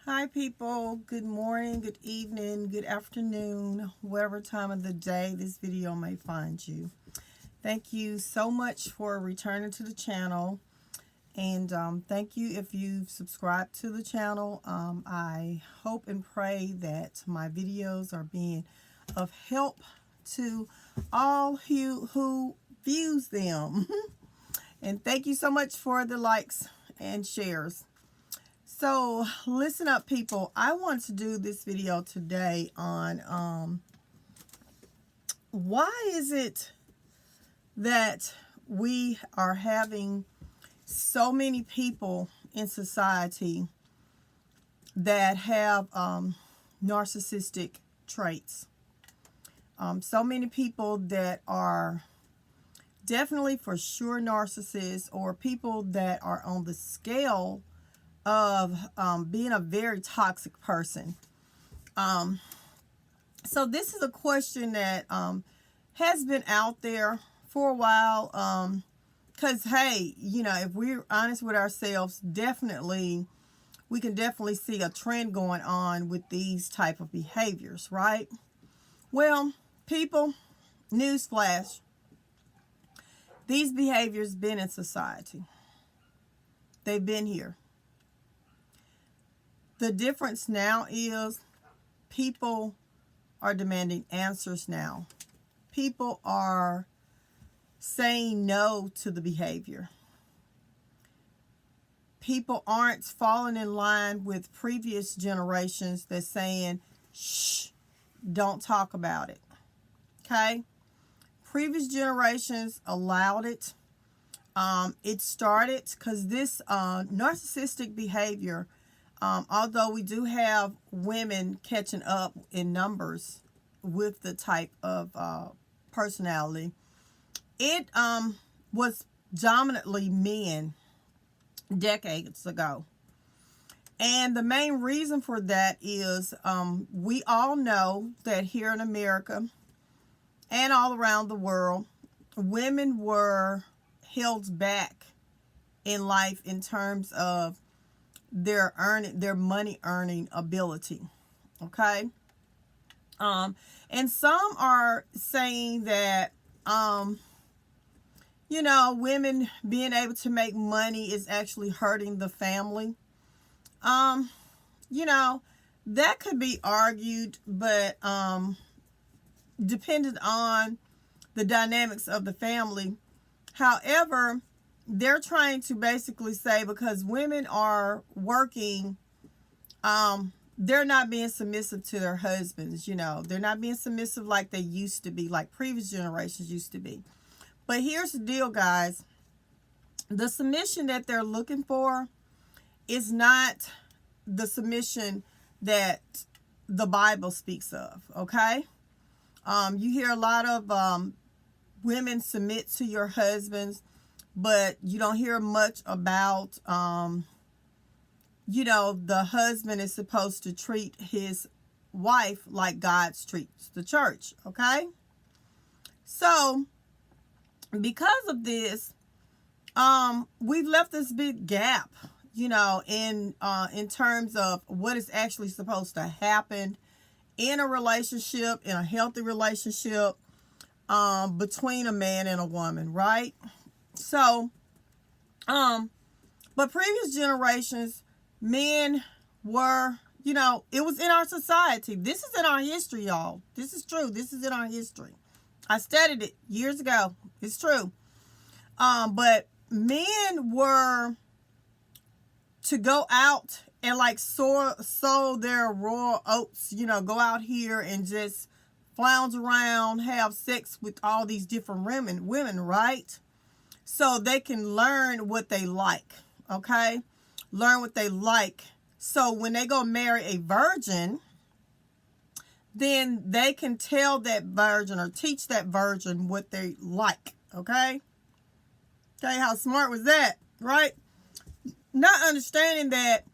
Hi people, good morning, good evening, good afternoon, whatever time of the day this video may find you. Thank you so much for returning to the channel, and thank you if you've subscribed to the channel. I hope and pray that my videos are being of help to all who views them. And thank you so much for the likes and shares. So listen up, people. I want to do this video today on why is it that we are having so many people in society that have narcissistic traits. So many people that are definitely for sure narcissists, or people that are on the scale of being a very toxic person. So this is a question that has been out there for a while, because hey, you know, if we're honest with ourselves, we can definitely see a trend going on with these type of behaviors, right? Well, people, newsflash, these behaviors been in society. They've been here. The difference now is people are demanding answers now. People are saying no to the behavior. People aren't falling in line with previous generations that's saying, shh, don't talk about it. Okay? Previous generations allowed it. It started because this narcissistic behavior, although we do have women catching up in numbers with the type of personality, it was dominantly men decades ago. And the main reason for that is we all know that here in America and all around the world, women were held back in life in terms of their money earning ability. Okay. And some are saying that you know, women being able to make money is actually hurting the family. You know, that could be argued, but depending on the dynamics of the family. However, they're trying to basically say because women are working, they're not being submissive to their husbands. You know, they're not being submissive like they used to be, like previous generations used to be. But here's the deal, guys. The submission that they're looking for is not the submission that the Bible speaks of, okay? You hear a lot of women submit to your husbands, but you don't hear much about, you know, the husband is supposed to treat his wife like God treats the church, okay? So, because of this, we've left this big gap, you know, in terms of what is actually supposed to happen in a relationship, in a healthy relationship, between a man and a woman, right? So, but previous generations, men were, you know, it was in our society. This is in our history, y'all. This is true. This is in our history. I studied it years ago. It's true. But men were to go out and like sow their raw oats, you know, go out here and just flounce around, have sex with all these different women, right? So they can learn what they like, okay? Learn what they like. So when they go marry a virgin, then they can tell that virgin or teach that virgin what they like, okay? Okay, how smart was that, right? Not understanding that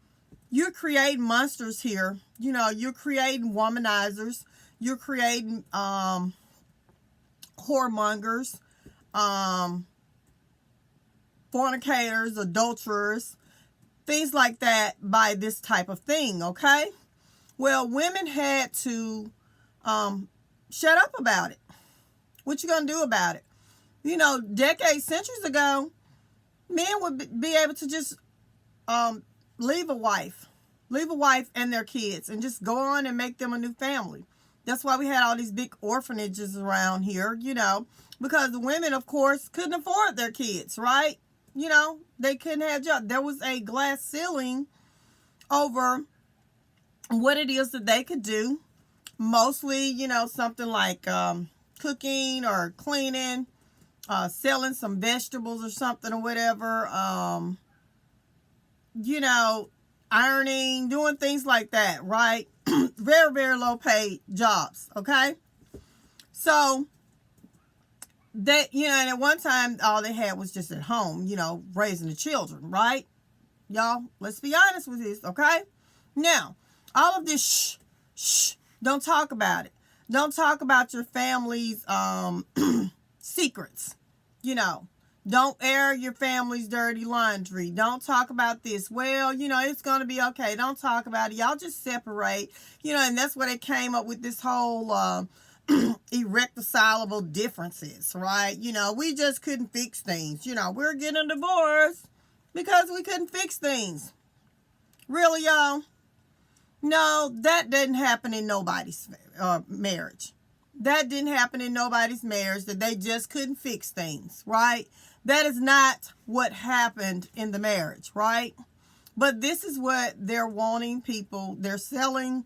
you're creating monsters here. You know, you're creating womanizers. You're creating whoremongers, fornicators, adulterers, things like that by this type of thing, okay? Well, women had to shut up about it. What you gonna do about it? You know, decades, centuries ago, men would be able to just leave a wife and their kids and just go on and make them a new family. That's why we had all these big orphanages around here, you know, because the women, of course, couldn't afford their kids, right? You know, they couldn't have jobs. There was a glass ceiling over what it is that they could do. Mostly, you know, something like cooking or cleaning, selling some vegetables or something or whatever. You know, ironing, doing things like that, right? Very, very low paid jobs, okay? So, they, you know, and at one time, all they had was just at home, you know, raising the children, right? Y'all, let's be honest with this, okay? Now, all of this shh, don't talk about it. Don't talk about your family's secrets, you know. Don't air your family's dirty laundry. Don't talk about this. Well, you know, it's going to be okay. Don't talk about it. Y'all just separate, you know, and that's where they came up with this whole irreconcilable differences, right? You know, we just couldn't fix things. You know, we're getting a divorce because we couldn't fix things. Really, y'all? No, that didn't happen in nobody's marriage. That didn't happen in nobody's marriage, that they just couldn't fix things, right? That is not what happened in the marriage, right? But this is what they're wanting people. They're selling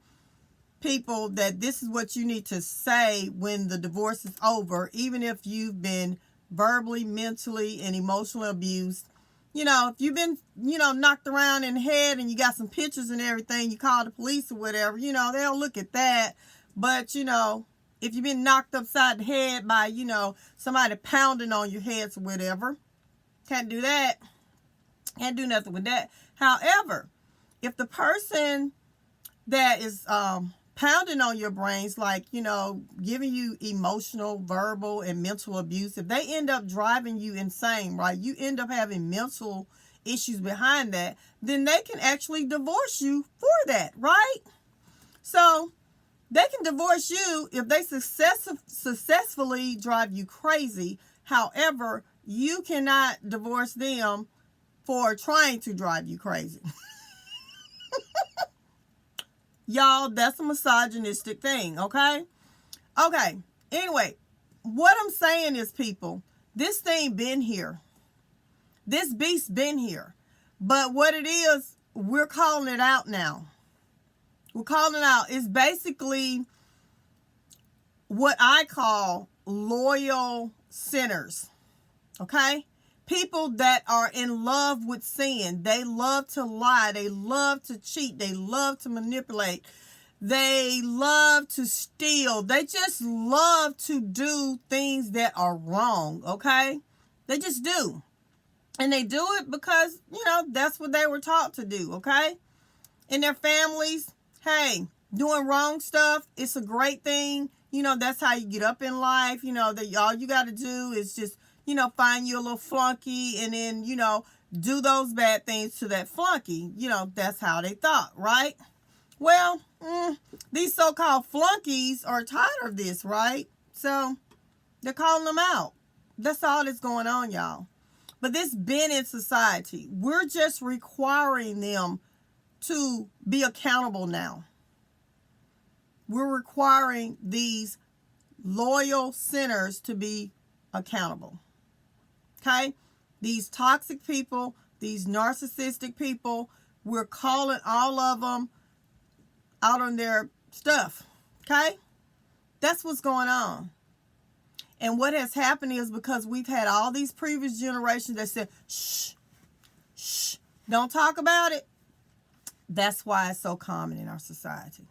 people that this is what you need to say when the divorce is over, even if you've been verbally, mentally, and emotionally abused. You know, if you've been, you know, knocked around in the head and you got some pictures and everything, you call the police or whatever, you know, they'll look at that. But, you know, if you've been knocked upside the head by, you know, somebody pounding on your heads or whatever, can't do that. Can't do nothing with that. However, if the person that is pounding on your brains, like, you know, giving you emotional, verbal, and mental abuse, if they end up driving you insane, right, you end up having mental issues behind that, then they can actually divorce you for that, right? So they can divorce you if they successfully drive you crazy. However, you cannot divorce them for trying to drive you crazy. Y'all, that's a misogynistic thing, okay? Okay, anyway, what I'm saying is, people, this thing been here. This beast been here. But what it is, we're calling it out now. We're calling it out. It's basically what I call loyal sinners, okay? People that are in love with sin. They love to lie. They love to cheat. They love to manipulate. They love to steal. They just love to do things that are wrong, okay? They just do. And they do it because, you know, that's what they were taught to do, okay? In their families, hey, doing wrong stuff, it's a great thing. You know, that's how you get up in life. You know, that all you got to do is just, you know, find you a little flunky and then, you know, do those bad things to that flunky. You know, that's how they thought, right? Well, these so-called flunkies are tired of this, right? So they're calling them out. That's all that's going on, y'all. But this been in society. We're just requiring them to be accountable now. We're requiring these loyal sinners to be accountable. Okay? These toxic people, these narcissistic people, we're calling all of them out on their stuff. Okay? That's what's going on. And what has happened is because we've had all these previous generations that said, shh, don't talk about it. That's why it's so common in our society.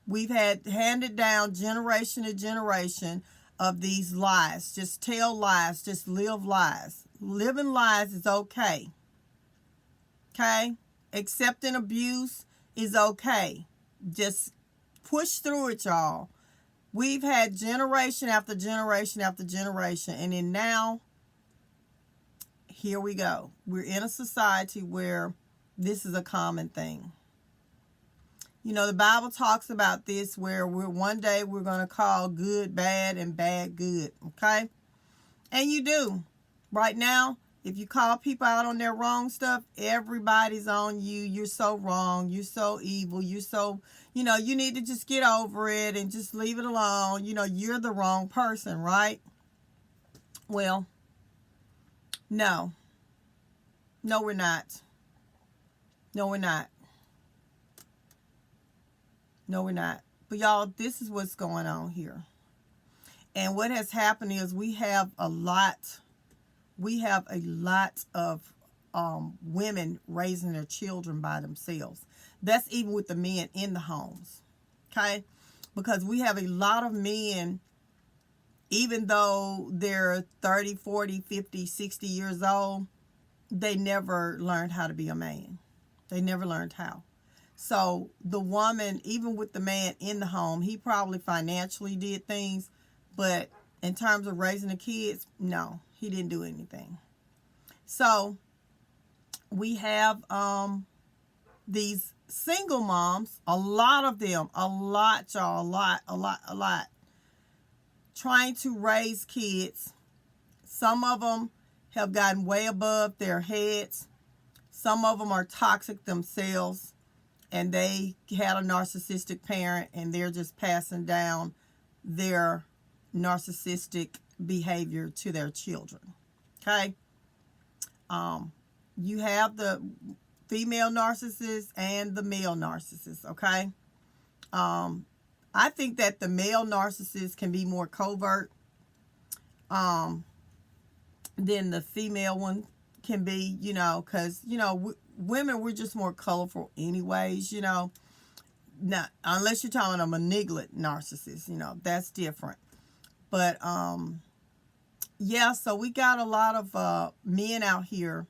We've had handed down generation to generation of these lies. Just tell lies. Just live lies. Living lies is okay. Okay? Accepting abuse is okay. Just push through it, y'all. We've had generation after generation after generation. And then now, here we go. We're in a society where this is a common thing. You know, the Bible talks about this where one day we're going to call good bad and bad good, okay? And you do. Right now, if you call people out on their wrong stuff, everybody's on you. You're so wrong. You're so evil. You're so, you know, you need to just get over it and just leave it alone. You know, you're the wrong person, right? Well, no. No, we're not. No, we're not. No, we're not. But y'all, this is what's going on here. And what has happened is we have a lot of women raising their children by themselves. That's even with the men in the homes. Okay? Because we have a lot of men, even though they're 30, 40, 50, 60 years old, they never learned how to be a man. They never learned how. So the woman, even with the man in the home, he probably financially did things, but in terms of raising the kids, no, he didn't do anything. So we have these single moms, a lot of them, a lot, trying to raise kids. Some of them have gotten way above their heads. Some of them are toxic themselves, and they had a narcissistic parent, and they're just passing down their narcissistic behavior to their children. Okay? You have the female narcissist and the male narcissist. Okay? I think that the male narcissist can be more covert than the female one can be, you know, because, you know, women, we're just more colorful anyways, you know. Now, unless you're talking a malignant narcissist, you know, that's different. But, yeah, so we got a lot of men out here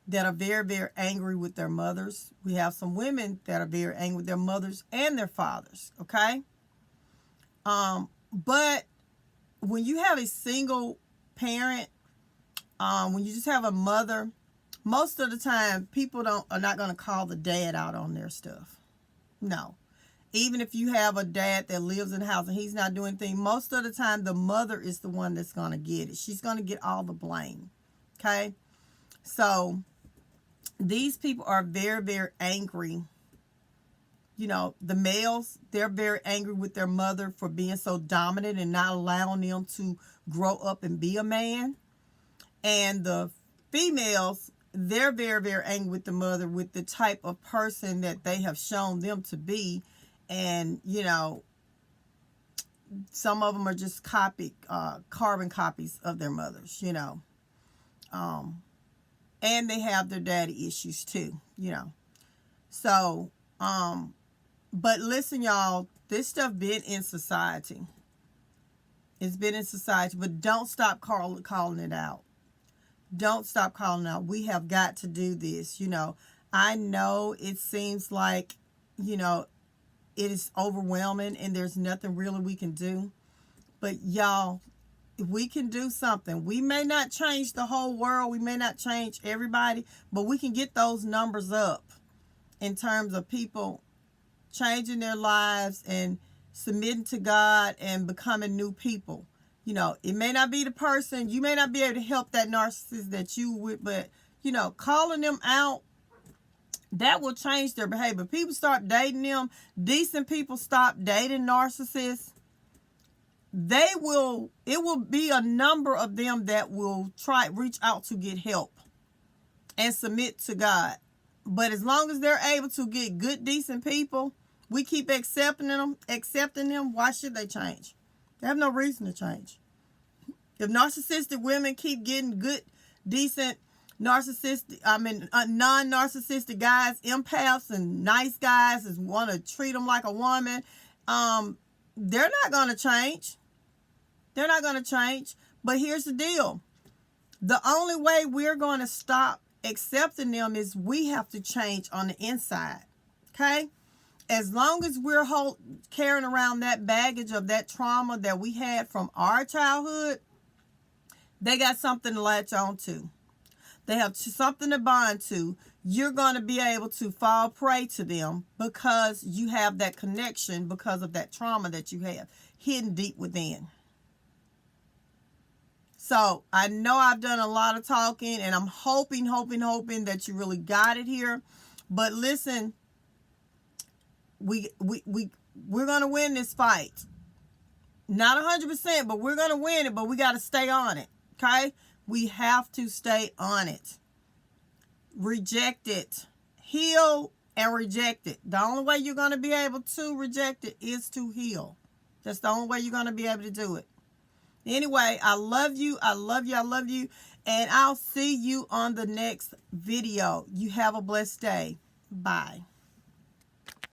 that are very, very angry with their mothers. We have some women that are very angry with their mothers and their fathers, okay? But when you have a single parent, when you just have a mother, most of the time people are not going to call the dad out on their stuff. No. Even if you have a dad that lives in the house and he's not doing anything, most of the time the mother is the one that's going to get it. She's going to get all the blame. Okay? So these people are very, very angry. You know, the males, they're very angry with their mother for being so dominant and not allowing them to grow up and be a man. And the females, they're very, very angry with the mother with the type of person that they have shown them to be. And, you know, some of them are just carbon copies of their mothers, you know. And they have their daddy issues too, you know. So, but listen, y'all, this stuff been in society. It's been in society, but don't stop calling it out. Don't stop calling it out. We have got to do this, you know. I know it seems like, you know, it is overwhelming and there's nothing really we can do. But y'all, we can do something. We may not change the whole world. We may not change everybody, but we can get those numbers up in terms of people changing their lives and submitting to God and becoming new people. You know, it may not be the person, you may not be able to help that narcissist that you with, but, you know, calling them out, that will change their behavior. People start dating them. Decent people stop dating narcissists. It will be a number of them that will reach out to get help and submit to God. But as long as they're able to get good, decent people, we keep accepting them, why should they change? They have no reason to change. If narcissistic women keep getting good, decent, non-narcissistic guys, empaths and nice guys that want to treat them like a woman, they're not going to change. They're not going to change. But here's the deal. The only way we're going to stop accepting them is we have to change on the inside. Okay? As long as we're carrying around that baggage of that trauma that we had from our childhood, they got something to latch on to. They have something to bond to. You're going to be able to fall prey to them because you have that connection because of that trauma that you have hidden deep within. So I know I've done a lot of talking, and I'm hoping that you really got it here. But listen, we're going to win this fight. Not 100%, but we're going to win it, but we got to stay on it. Okay? We have to stay on it. Reject it. Heal and reject it. The only way you're going to be able to reject it is to heal. That's the only way you're going to be able to do it. Anyway, I love you. I love you. I love you. And I'll see you on the next video. You have a blessed day. Bye.